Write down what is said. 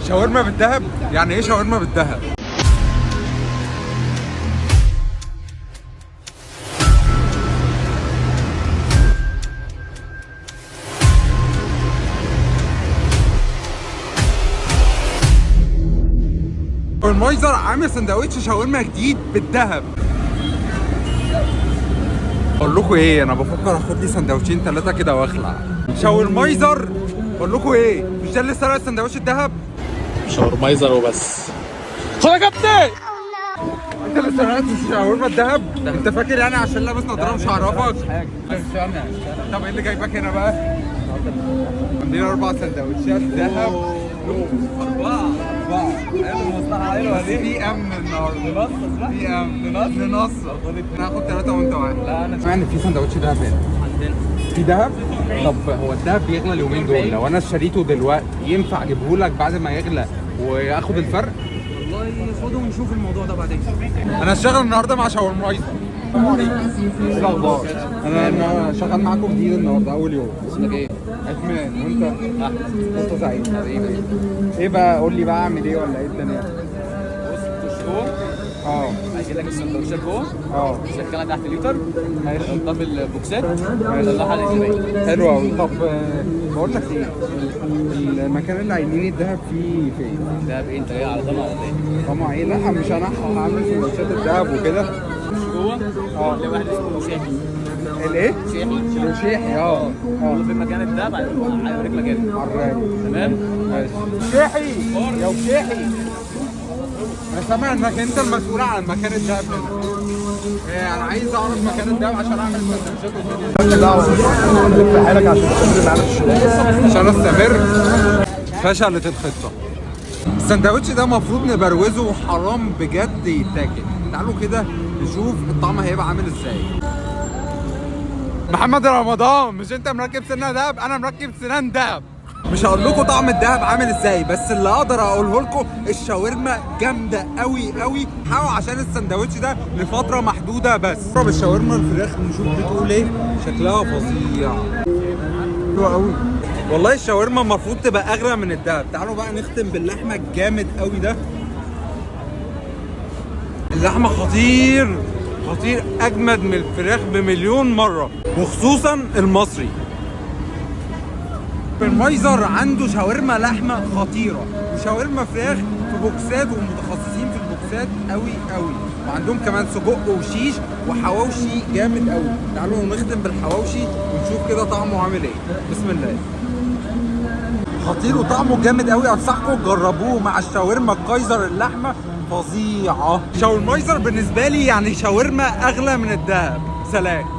شاورما بالذهب؟ يعني ايه شاورما بالذهب؟ المايزر عامل سندوتش شاورما جديد بالذهب. اقول لكم ايه، انا بفكر اخد لي سندوتشين 3 كده واخلع. شاورمايزر اقول لكم ايه، مش ده اللي سرق السندوتش الذهب؟ شاورمايزر وبس. خد يا كابتن. انت اللي سرقت الشاورما الذهب؟ انت فاكر يعني عشان لابس نضاره مش هعرفك؟ طب ايه اللي جايبك هنا بقى؟ عندنا 4 سندوتشات ذهب. 4 المصلحة حلوة دي. في امن النهارده. في امن ننصر. انا هاخد 3 وانت 1. لا انا سامع ان في سندوتش ذهب هنا. عندنا في ذهب؟ طب هو الذهب بيغلى اليومين دول، لو انا اشتريته دلوقتي ينفع اجيبه لك بعد ما يغلى واخد الفرق؟ والله خده ونشوف الموضوع ده بعدين. انا هشتغل النهارده مع شاورمايزر. السلام عليكم. ايه الاخبار؟ انا شغال معاكم جديد النهارده اول يوم. اسمك ايه؟ عثمان. وانت؟ انت سعيد. ايه بقى، قول لي بقى اعمل ايه ولا ايه الدنيا؟ بص تخش جوه. هيجي لك السندوتشات جوه. شكلها تحت لتر. هيحطها في البوكسات. هيطلعها للزباين. حلو قوي. طب بقول لك ايه، المكان اللي عاينين الذهب فيه فين؟ الذهب ايه؟ انت جاي على طمع ولا ايه؟ طمع ايه؟ لا مش انا هعمل سندوتشات الذهب وكده. تخش جوه. تلاقي واحد اسمه شاحي. الايه؟ شاحي. شاحي. قول له في مكان الذهب هيوريك مكانه. تمام؟ ماشي. شاحي يا شاحي، انا سامع انك انت المسؤول عن مكان الدهب هنا. انا عايز اعرف مكان الدهب عشان اعمل سندوتشات والدنيا. لا في حالك عشان تستمر معانا في الشغل. عشان استمر. فشلت الخطه. السندوتش ده المفروض نبروزه وحرام بجد يتاكل. تعالوا كده نشوف الطعم هيبقى عامل ازاي. محمد رمضان، مش انت مركب سنان دهب؟ انا مركب سنان دهب. مش هقول لكم طعم الدهب عامل ازاي، بس اللي اقدر اقوله لكم الشاورما جامده قوي قوي. حاول عشان السندوتش ده لفتره محدوده بس. نجرب الشاورما الفراخ نشوف بتقول ايه. شكلها فظيع، حلوه قوي والله. الشاورما المفروض تبقى اغلى من الدهب. تعالوا بقى نختم باللحمه الجامد قوي ده. اللحمه خطير خطير، اجمد من الفراخ بمليون مره، وخصوصا المصري. المايزر عنده شاورما لحمه خطيره وشاورما فراخ في بوكسات، ومتخصصين في البوكسات قوي قوي، وعندهم كمان سجق وشيش وحواوشي جامد قوي. تعالوا نختم بالحواوشي ونشوف كده طعمه عامل ايه. بسم الله. خطير وطعمه جامد قوي، انصحكم تجربوه مع الشاورما الكايزر اللحمه فظيعه. شاورمايزر بالنسبه لي يعني شاورما اغلى من الدهب. سلام.